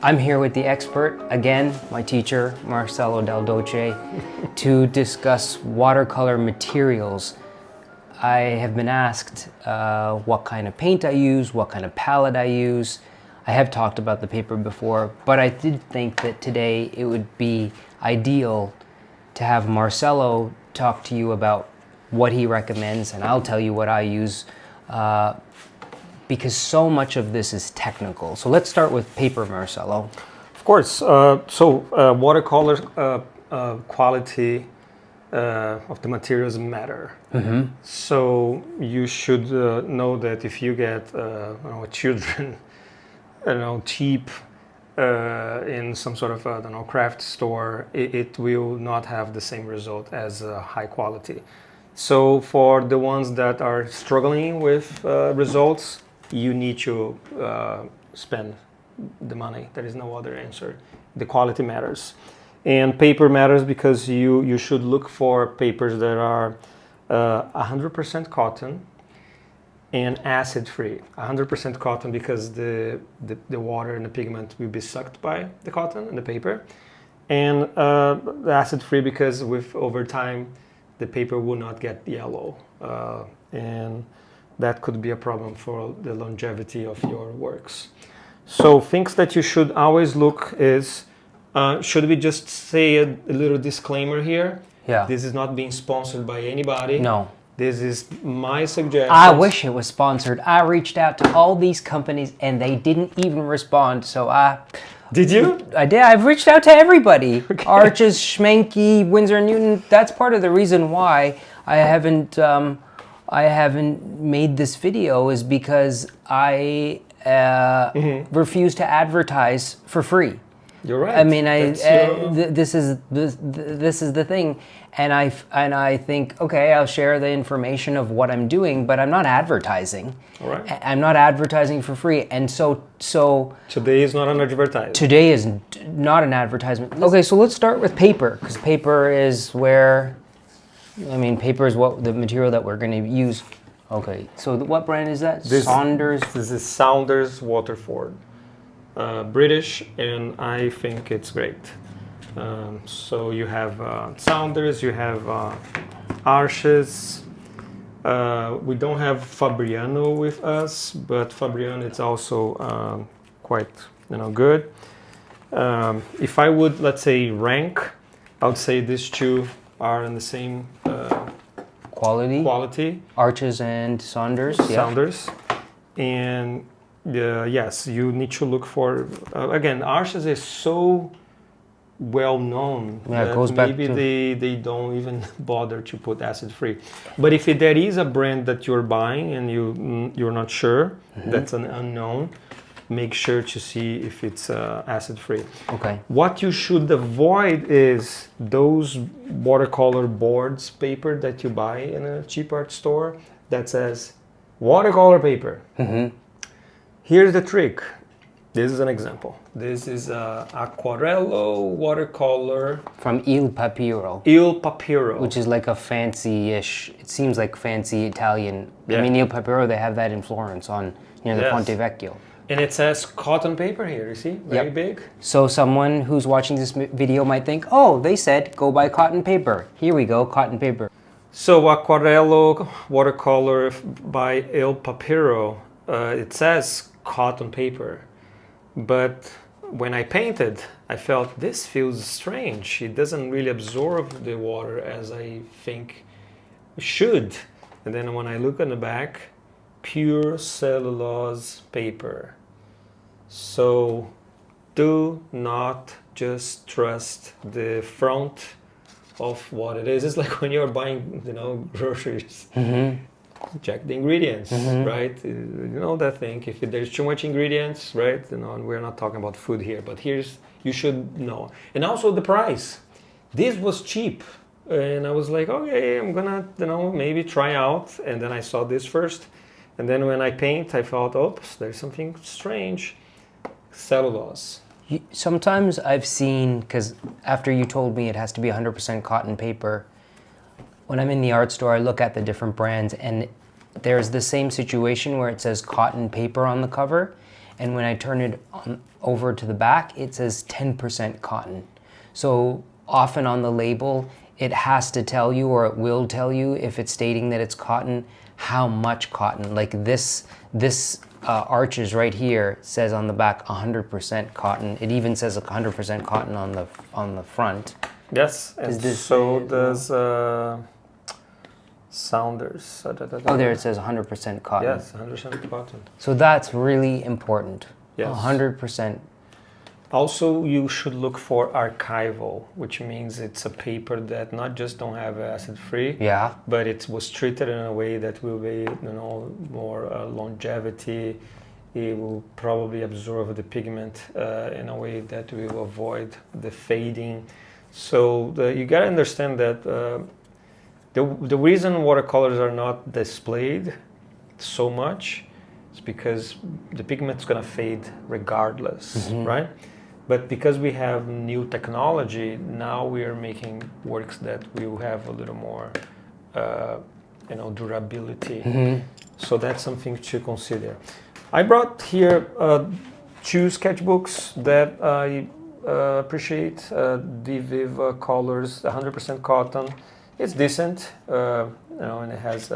I'm here with the expert, again, my teacher, Marcelo Daldoce, to discuss watercolor materials. I have been asked what kind of paint I use, what kind of palette I use. I have talked about the paper before, but I did think that today it would be ideal to have Marcelo talk to you about what he recommends, and I'll tell you what I use, because so much of this is technical. So let's start with paper, Marcelo. Of course. Watercolor quality of the materials matter. Mm-hmm. So you should know that if you get children, cheap in some sort of craft store, it will not have the same result as high quality. So for the ones that are struggling with results, you need to spend the money. There is no other answer. The quality matters. And paper matters because you should look for papers that are 100% cotton and acid-free. 100% cotton because the water and the pigment will be sucked by the cotton and the paper. And the acid-free because over time, the paper will not get yellow. And that could be a problem for the longevity of your works. So things that you should always look is, should we just say a little disclaimer here? Yeah. This is not being sponsored by anybody. No. This is my suggestion. I wish it was sponsored. I reached out to all these companies and they didn't even respond, so Did you? I did. I've reached out to everybody. Okay. Arches, Schmenke, Winsor & Newton. That's part of the reason why I haven't made this video, is because I refuse to advertise for free. You're right. I mean, this is the thing, and I think, okay, I'll share the information of what I'm doing, but I'm not advertising. All right. I'm not advertising for free, and so today is not an advertisement. Today is not an advertisement. Okay, so let's start with paper, because paper is where, paper is what the material that we're going to use. Okay, so what brand is that? Saunders? This is Saunders Waterford. British, and I think it's great. So you have Saunders, you have Arches. We don't have Fabriano with us, but Fabriano is also quite good. If I would, let's say, rank, I would say these two are in the same quality. Arches and Saunders. Saunders, and yes, you need to look for again. Arches is so well known that maybe they don't even bother to put acid free. But if there is a brand that you're buying and you're not sure, that's an unknown, make sure to see if it's acid free. Okay. What you should avoid is those watercolor boards paper that you buy in a cheap art store that says watercolor paper. Mm-hmm. Here's the trick. This is an example. This is Aquarello watercolor. From Il Papiro. Il Papiro. Which is like a fancy-ish, it seems like fancy Italian. Yeah. Il Papiro, they have that in Florence near the Ponte Vecchio. And it says cotton paper here, you see? Very big. So someone who's watching this video might think, oh, they said go buy cotton paper. Here we go, cotton paper. So Aquarello watercolor by Il Papiro, it says cotton paper, but when I painted, I felt this feels strange. It doesn't really absorb the water as I think it should. And then when I look on the back, pure cellulose paper. So do not just trust the front of what it is. It's like when you're buying, groceries. Mm-hmm. Check the ingredients, Mm-hmm. right? You know that thing. If there's too much ingredients, right? And we're not talking about food here, but you should know. And also the price. This was cheap, and I was like, okay, I'm gonna, maybe try out. And then I saw this first, and then when I paint, I thought, oops, there's something strange. Cellulose. Sometimes I've seen, because after you told me it has to be 100% cotton paper, when I'm in the art store, I look at the different brands, and there's the same situation where it says cotton paper on the cover, and when I turn it over to the back, it says 10% cotton. So often on the label, it has to tell you, or it will tell you if it's stating that it's cotton, how much cotton. Like this Arches right here says on the back 100% cotton. It even says 100% cotton on the front. Yes, and so does Saunders. Oh, there it says 100% cotton. Yes, 100% cotton. So that's really important. Yes. 100%. Also, you should look for archival, which means it's a paper that not just don't have acid-free, Yeah. but it was treated in a way that will be, more longevity. It will probably absorb the pigment in a way that will avoid the fading. So you gotta understand that the reason watercolors are not displayed so much is because the pigment's gonna fade regardless, right? But because we have new technology, now we are making works that will have a little more, durability. So that's something to consider. I brought here 2 sketchbooks that I appreciate. Diva colors, 100% cotton. It's decent, and it has.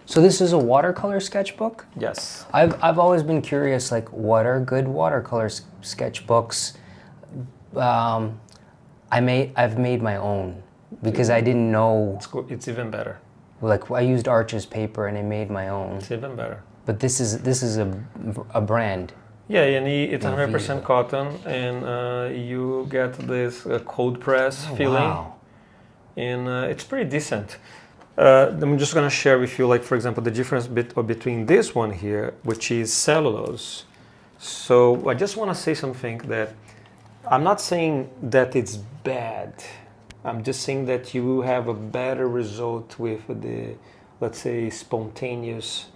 So this is a watercolor sketchbook? Yes. I've always been curious, like, what are good watercolor sketchbooks? I've made my own because I didn't know. It's even better. Like, I used Arches paper and I made my own. It's even better. But this is a brand. Yeah, and it's 100% cotton, and you get this cold press feeling, Wow. and it's pretty decent. I'm just gonna share with you, like, for example, the difference between this one here, which is cellulose. So I just want to say something that I'm not saying that it's bad. I'm just saying that you will have a better result with the, let's say, spontaneous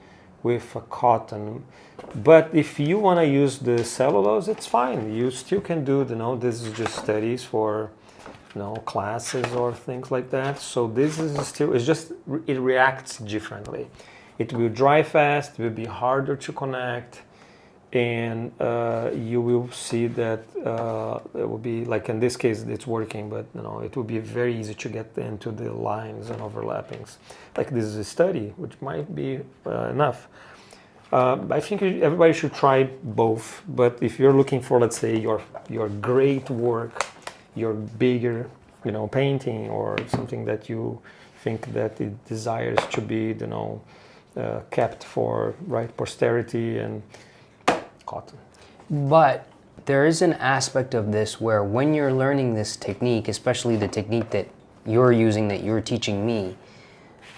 with a cotton. But if you want to use the cellulose, it's fine. You still can do, this is just studies for, classes or things like that. So this is still, it reacts differently. It will dry fast, it will be harder to connect, and you will see that it will be, like in this case, it's working, but it will be very easy to get into the lines and overlappings. Like this is a study, which might be enough. I think everybody should try both, but if you're looking for, let's say, your great work, your bigger, painting, or something that you think that it desires to be, kept for posterity, and cotton. But there is an aspect of this where when you're learning this technique, especially the technique that you're using, that you're teaching me,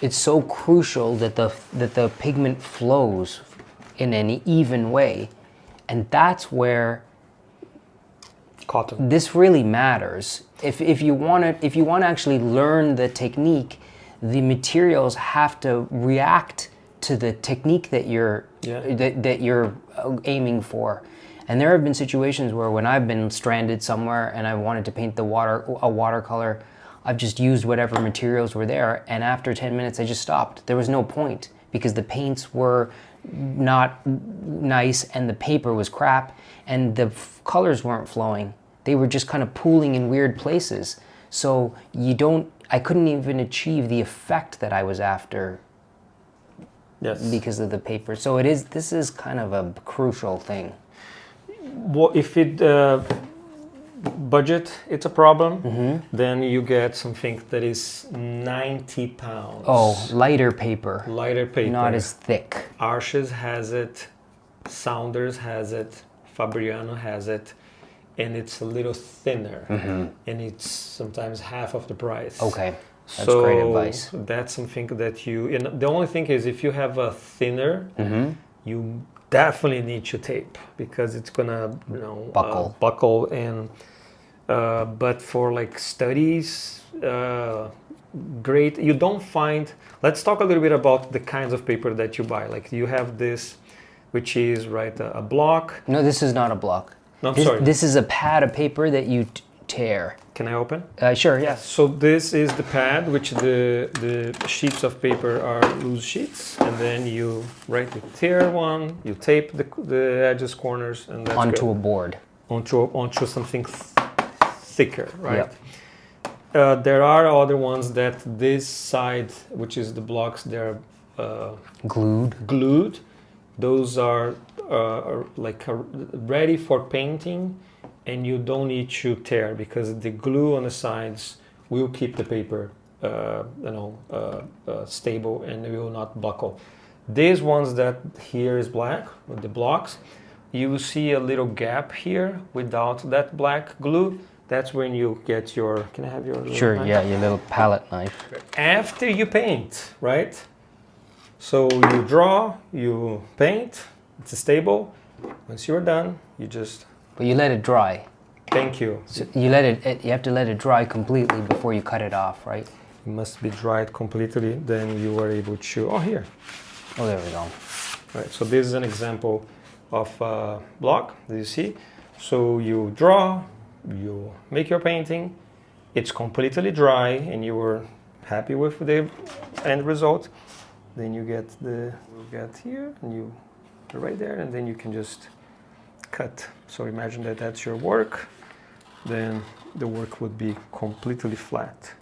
it's so crucial that the pigment flows in an even way, and that's where Cotton. this really matters. If you want to actually learn the technique, the materials have to react to the technique that you're aiming for. And there have been situations where when I've been stranded somewhere and I wanted to paint a watercolor, I've just used whatever materials were there, and after 10 minutes I just stopped. There was no point because the paints were not nice and the paper was crap and the colors weren't flowing. They were just kind of pooling in weird places. So I couldn't even achieve the effect that I was after. Yes. Because of the paper. So this is kind of a crucial thing. Well, if budget it's a problem, then you get something that is 90 pounds. Oh, lighter paper. Lighter paper. Not as thick. Arches has it, Saunders has it, Fabriano has it, and it's a little thinner, and it's sometimes half of the price. Okay, that's great advice. That's something that the only thing is, if you have a thinner, you definitely need to tape, because it's gonna buckle, and but for like studies, great. You don't find. Let's talk a little bit about the kinds of paper that you buy. Like you have this, which is a block. No, this is not a block. No, I'm sorry. This is a pad of paper that tear. Can I open? Sure, yes. So this is the pad, which the sheets of paper are loose sheets, and then you tear one, you tape the edges, corners, and that's Onto good. a board. Onto something thicker, right? Yep. There are other ones that this side, which is the blocks, they're glued. Those are ready for painting, and you don't need to tear because the glue on the sides will keep the paper stable and it will not buckle. These ones that here is black with the blocks, you will see a little gap here without that black glue. That's when you get your, can I have your little Sure, knife? yeah, your little palette knife. After you paint, right? So you draw, you paint, it's stable. Once you're done, you just... But you let it dry. Thank you. So you have to let it dry completely before you cut it off, right? It must be dried completely, then you are able to... Oh, here. Oh, there we go. Right, so this is an example of a block that you see. So you draw, you make your painting, it's completely dry and you were happy with the end result. Then you get here and you right there, and then you can just cut. So imagine that that's your work, then the work would be completely flat.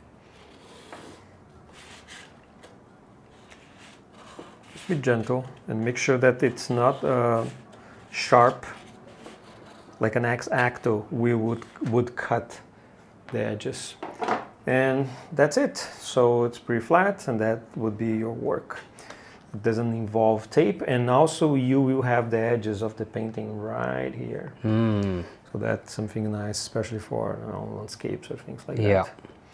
Just be gentle and make sure that it's not sharp, like an X-Acto we would cut the edges. And that's it. So it's pretty flat, and that would be your work. It doesn't involve tape, and also you will have the edges of the painting right here. So that's something nice, especially for landscapes or things like that.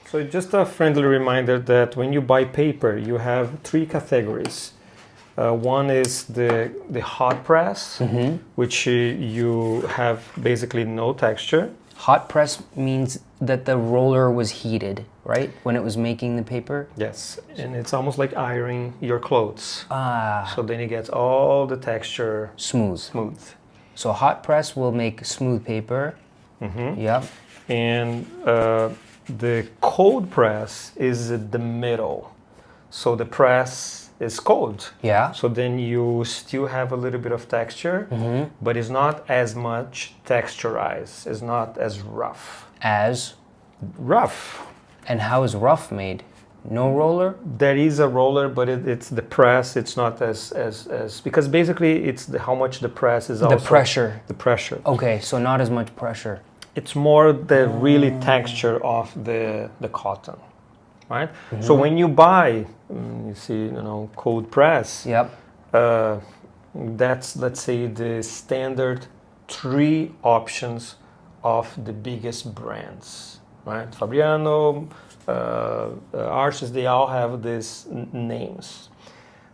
So just a friendly reminder that when you buy paper, you have 3 categories. One is the hot press, which you have basically no texture. Hot press means that the roller was heated, right? When it was making the paper? Yes, and it's almost like ironing your clothes. Ah. So then it gets all the texture smooth. So hot press will make smooth paper. Yep. And the cold press is the middle. So the press is cold. Yeah. So then you still have a little bit of texture, but it's not as much texturized. It's not as rough. As? Rough. And how is rough made? No roller? There is a roller, but it's the press. It's not as because basically it's how much the press is also. The pressure. The pressure. Okay, so not as much pressure. It's more the really texture of the cotton. Right? So when you buy, you see, cold press. Yep. That's, let's say, the standard 3 options of the biggest brands, right? Fabriano, Arches, they all have these names.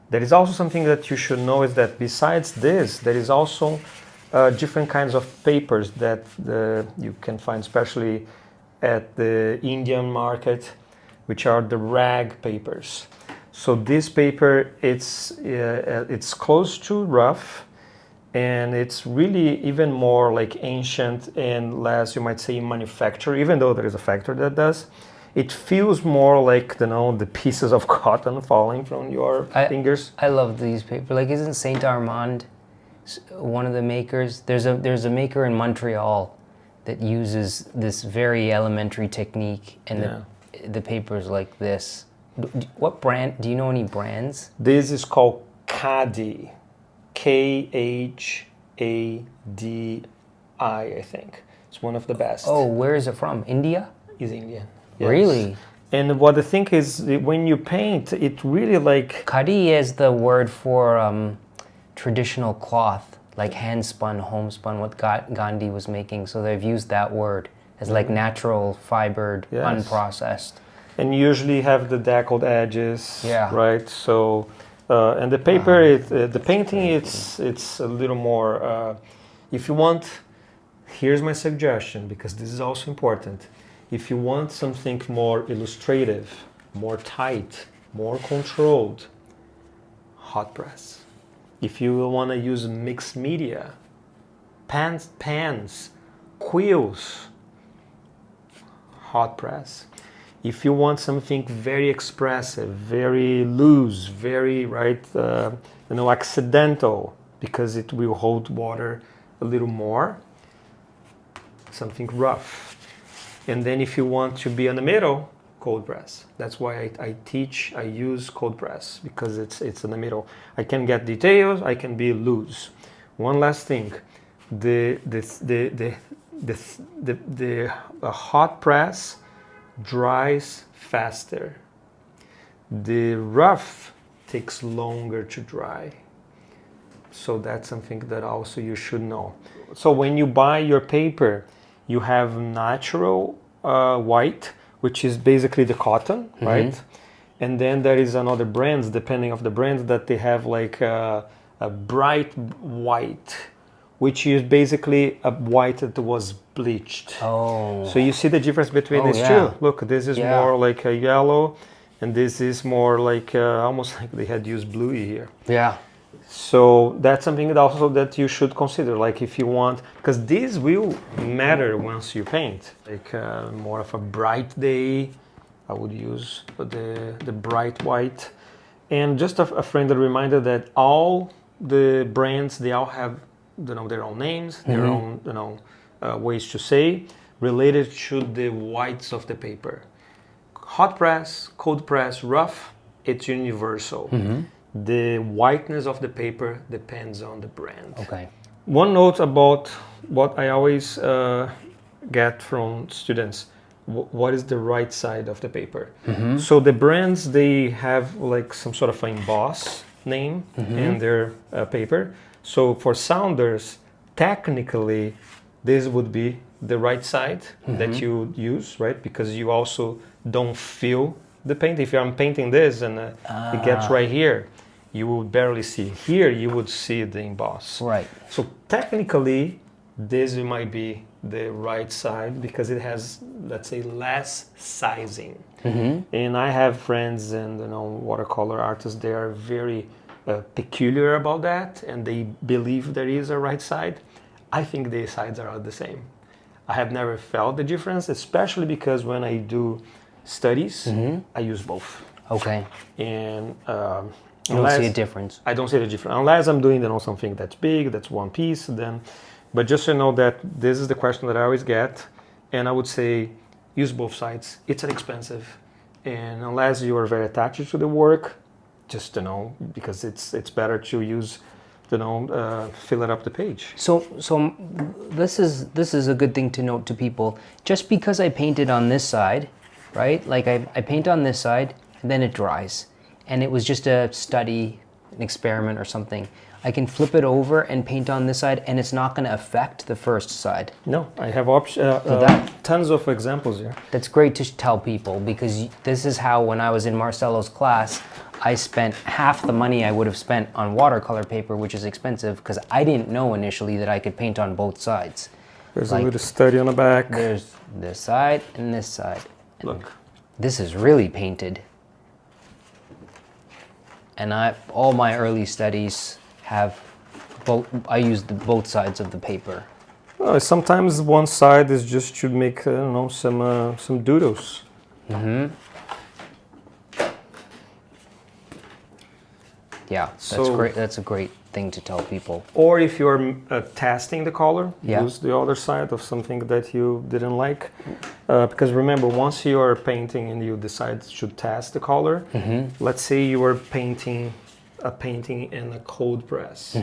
There is also something that you should know is that besides this, there is also different kinds of papers that you can find, especially at the Indian market, which are the rag papers. So this paper, it's close to rough, and it's really even more like ancient and less, you might say, manufactured, even though there is a factory that does. It feels more like, the pieces of cotton falling from your fingers. I love these papers. Like, isn't Saint Armand one of the makers? There's a maker in Montreal that uses this very elementary technique, and the paper's like this. What brand? Do you know any brands? This is called Khadi. Khadi, I think. It's one of the best. Oh, where is it from? India? It's Indian. Yes. Really? And what the thing is, when you paint, it really like... Khadi is the word for traditional cloth, like hand-spun, homespun, what Gandhi was making. So they've used that word as like natural, fibered, unprocessed. And usually have the deckled edges, yeah. Right? So, and the paper, the painting, it's a little more, if you want, here's my suggestion, because this is also important. If you want something more illustrative, more tight, more controlled, hot press. If you want to use mixed media, pans, quills, hot press. If you want something very expressive, very loose, very, accidental, because it will hold water a little more, something rough. And then if you want to be in the middle, cold press. That's why I use cold press, because it's in the middle. I can get details, I can be loose. One last thing, the hot press dries faster. The rough takes longer to dry. So that's something that also you should know. So when you buy your paper, you have natural white, which is basically the cotton, right? And then there is another brands, depending of the brand, that they have like a bright white, which is basically a white that was bleached. Oh. So you see the difference between these two? Look, this is more like a yellow, and this is more like almost like they had used bluey here. Yeah. So that's something that also that you should consider, like if you want, because this will matter once you paint. Like more of a bright day, I would use the bright white. And just a friendly reminder that all the brands, they all have their own names, their own ways to say, related to the whites of the paper. Hot press, cold press, rough, it's universal. The whiteness of the paper depends on the brand. Okay. One note about what I always get from students, what is the right side of the paper? So the brands, they have like some sort of emboss name in their paper. So for sounders, technically, this would be the right side that you use, right? Because you also don't feel the paint. If I'm painting this and it gets right here, you will barely see. Here, you would see the emboss. Right. So technically, this might be the right side because it has, let's say, less sizing. And I have friends and watercolor artists. They are very peculiar about that, and they believe there is a right side. I think the sides are all the same. I have never felt the difference, especially because when I do studies, I use both. Okay. And you don't see a difference. I don't see the difference unless I'm doing something that's big, that's one piece. Then, but just so you know that this is the question that I always get, and I would say use both sides. It's expensive, and unless you are very attached to the work, just because it's better to use, fill it up the page. So this is a good thing to note to people. Just because I painted on this side, right? Like I paint on this side and then it dries, and it was just a study, an experiment or something. I can flip it over and paint on this side, and it's not going to affect the first side. No, I have tons of examples here. That's great to tell people, because this is how, when I was in Marcelo's class, I spent half the money I would have spent on watercolor paper, which is expensive, because I didn't know initially that I could paint on both sides. There's a little study on the back. There's this side and this side. Look. This is really painted. And all my early studies have both. I use both sides of the paper. Sometimes one side is just to make some doodles. Yeah, that's great. That's a great thing to tell people. Or if you're testing the color, yeah, use the other side of something that you didn't like. Because remember, once you are painting and you decide to test the color, let's say you are painting a painting in a cold press.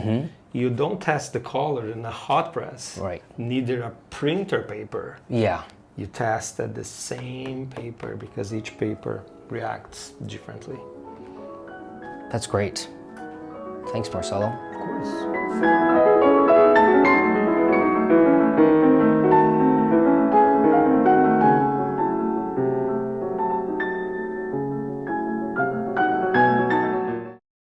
You don't test the color in a hot press. Right. Neither a printer paper. Yeah. You test at the same paper because each paper reacts differently. That's great. Thanks, Marcelo. Of course.